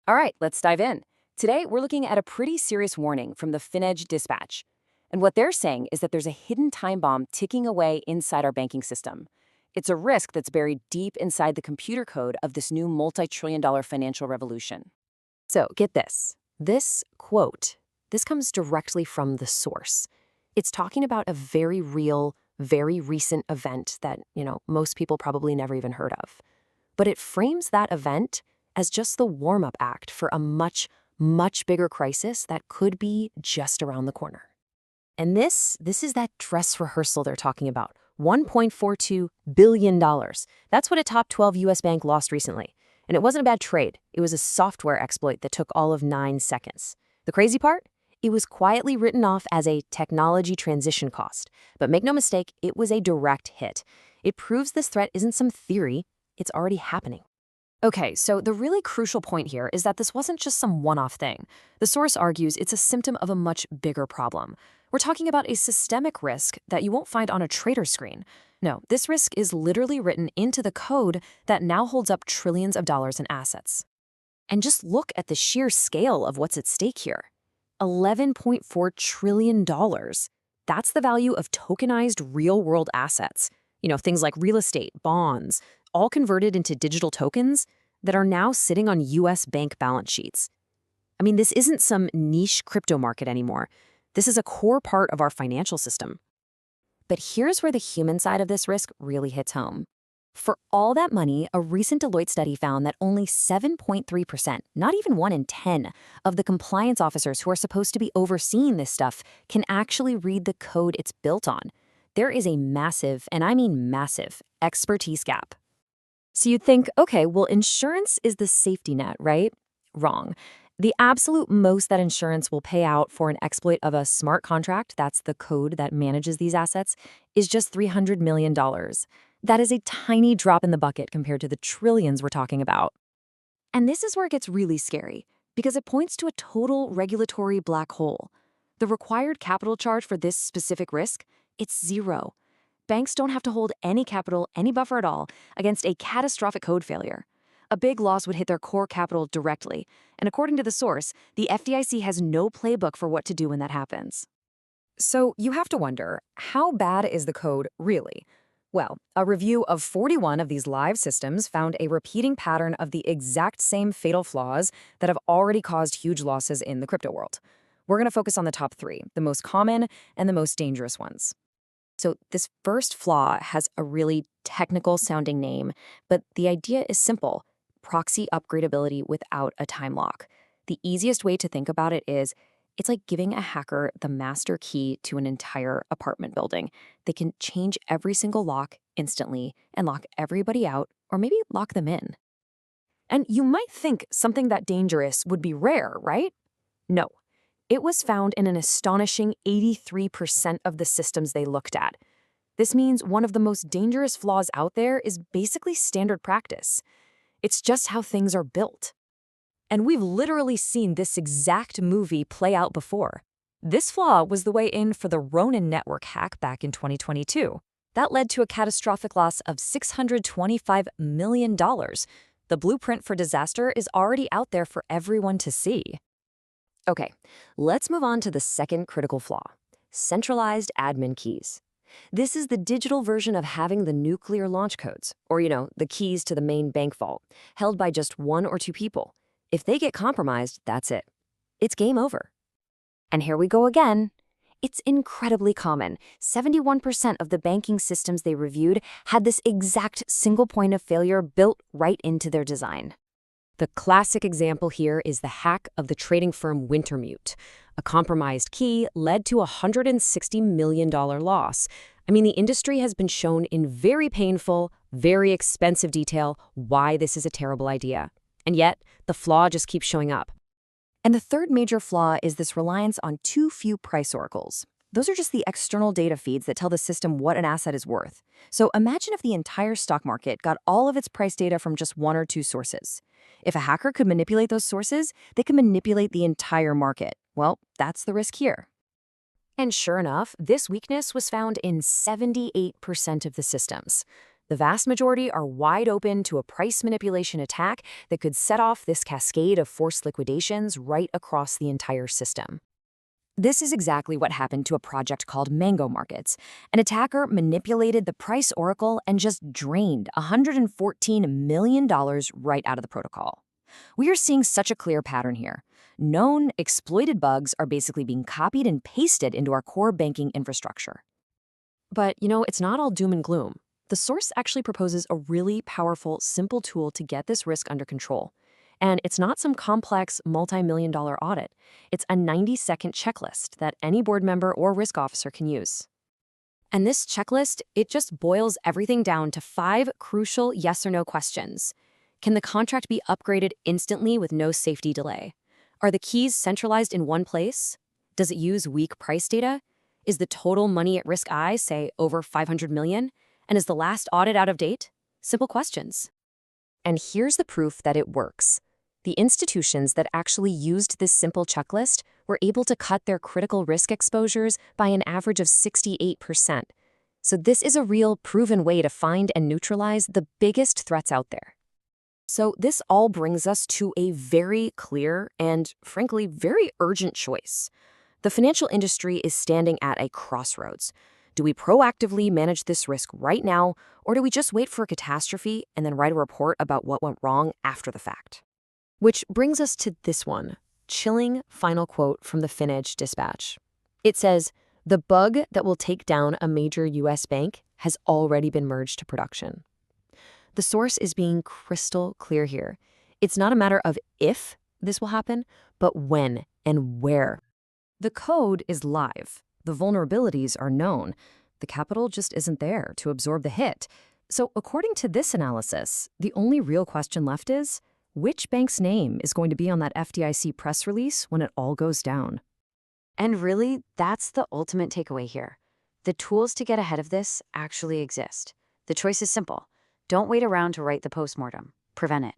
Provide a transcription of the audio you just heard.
All right, let's dive in. Today, we're looking at a pretty serious warning from the FinEdge dispatch. And what they're saying is that there's a hidden time bomb ticking away inside our banking system. It's a risk that's buried deep inside the computer code of this new multi-trillion-dollar financial revolution. So get this. This quote, this comes directly from the source. It's talking about a very real, very recent event that, most people probably never even heard of. But it frames that event as just the warm-up act for a much, much bigger crisis that could be just around the corner. And this is that dress rehearsal they're talking about. $1.42 billion. That's what a top 12 U.S. bank lost recently. And it wasn't a bad trade. It was a software exploit that took all of 9 seconds. The crazy part? It was quietly written off as a technology transition cost. But make no mistake, it was a direct hit. It proves this threat isn't some theory. It's already happening. Okay, so the really crucial point here is that this wasn't just some one-off thing. The source argues it's a symptom of a much bigger problem. We're talking about a systemic risk that you won't find on a trader screen. No, this risk is literally written into the code that now holds up trillions of dollars in assets. And just look at the sheer scale of what's at stake here. $11.4 trillion. That's the value of tokenized real-world assets. Things like real estate, bonds, all converted into digital tokens that are now sitting on U.S. bank balance sheets. I mean, this isn't some niche crypto market anymore. This is a core part of our financial system. But here's where the human side of this risk really hits home. For all that money, a recent Deloitte study found that only 7.3%, not even 1 in 10, of the compliance officers who are supposed to be overseeing this stuff can actually read the code it's built on. There is a massive, and I mean massive, expertise gap. So you'd think, okay, well, insurance is the safety net, right? Wrong. The absolute most that insurance will pay out for an exploit of a smart contract, that's the code that manages these assets, is just $300 million. That is a tiny drop in the bucket compared to the trillions we're talking about. And this is where it gets really scary, because it points to a total regulatory black hole. The required capital charge for this specific risk, it's zero. Banks don't have to hold any capital, any buffer at all, against a catastrophic code failure. A big loss would hit their core capital directly, and according to the source, the FDIC has no playbook for what to do when that happens. So you have to wonder, how bad is the code really? Well, a review of 41 of these live systems found a repeating pattern of the exact same fatal flaws that have already caused huge losses in the crypto world. We're going to focus on the top 3, the most common and the most dangerous ones. So this first flaw has a really technical-sounding name, but the idea is simple: proxy upgradability without a time lock. The easiest way to think about it is, it's like giving a hacker the master key to an entire apartment building. They can change every single lock instantly and lock everybody out, or maybe lock them in. And you might think something that dangerous would be rare, right? No. It was found in an astonishing 83% of the systems they looked at. This means one of the most dangerous flaws out there is basically standard practice. It's just how things are built. And we've literally seen this exact movie play out before. This flaw was the way in for the Ronin network hack back in 2022. That led to a catastrophic loss of $625 million. The blueprint for disaster is already out there for everyone to see. Okay, let's move on to the second critical flaw: centralized admin keys. This is the digital version of having the nuclear launch codes, or, the keys to the main bank vault, held by just 1 or 2 people. If they get compromised, that's it. It's game over. And here we go again. It's incredibly common. 71% of the banking systems they reviewed had this exact single point of failure built right into their design. The classic example here is the hack of the trading firm Wintermute. A compromised key led to a $160 million loss. I mean, the industry has been shown in very painful, very expensive detail why this is a terrible idea. And yet, the flaw just keeps showing up. And the third major flaw is this reliance on too few price oracles. Those are just the external data feeds that tell the system what an asset is worth. So imagine if the entire stock market got all of its price data from just 1 or 2 sources. If a hacker could manipulate those sources, they could manipulate the entire market. Well, that's the risk here. And sure enough, this weakness was found in 78% of the systems. The vast majority are wide open to a price manipulation attack that could set off this cascade of forced liquidations right across the entire system. This is exactly what happened to a project called Mango Markets. An attacker manipulated the price oracle and just drained $114 million right out of the protocol. We are seeing such a clear pattern here. Known exploited bugs are basically being copied and pasted into our core banking infrastructure. But, it's not all doom and gloom. The source actually proposes a really powerful, simple tool to get this risk under control. And it's not some complex, multi-million-dollar audit. It's a 90-second checklist that any board member or risk officer can use. And this checklist, it just boils everything down to 5 crucial yes or no questions. Can the contract be upgraded instantly with no safety delay? Are the keys centralized in one place? Does it use weak price data? Is the total money at risk say, over $500 million? And is the last audit out of date? Simple questions. And here's the proof that it works. The institutions that actually used this simple checklist were able to cut their critical risk exposures by an average of 68%. So this is a real proven way to find and neutralize the biggest threats out there. So this all brings us to a very clear and, frankly, very urgent choice. The financial industry is standing at a crossroads. Do we proactively manage this risk right now, or do we just wait for a catastrophe and then write a report about what went wrong after the fact? Which brings us to this one, chilling final quote from the FinEdge dispatch. It says, "The bug that will take down a major U.S. bank has already been merged to production." The source is being crystal clear here. It's not a matter of if this will happen, but when and where. The code is live. The vulnerabilities are known. The capital just isn't there to absorb the hit. So according to this analysis, the only real question left is, which bank's name is going to be on that FDIC press release when it all goes down? And really, that's the ultimate takeaway here. The tools to get ahead of this actually exist. The choice is simple. Don't wait around to write the postmortem. Prevent it.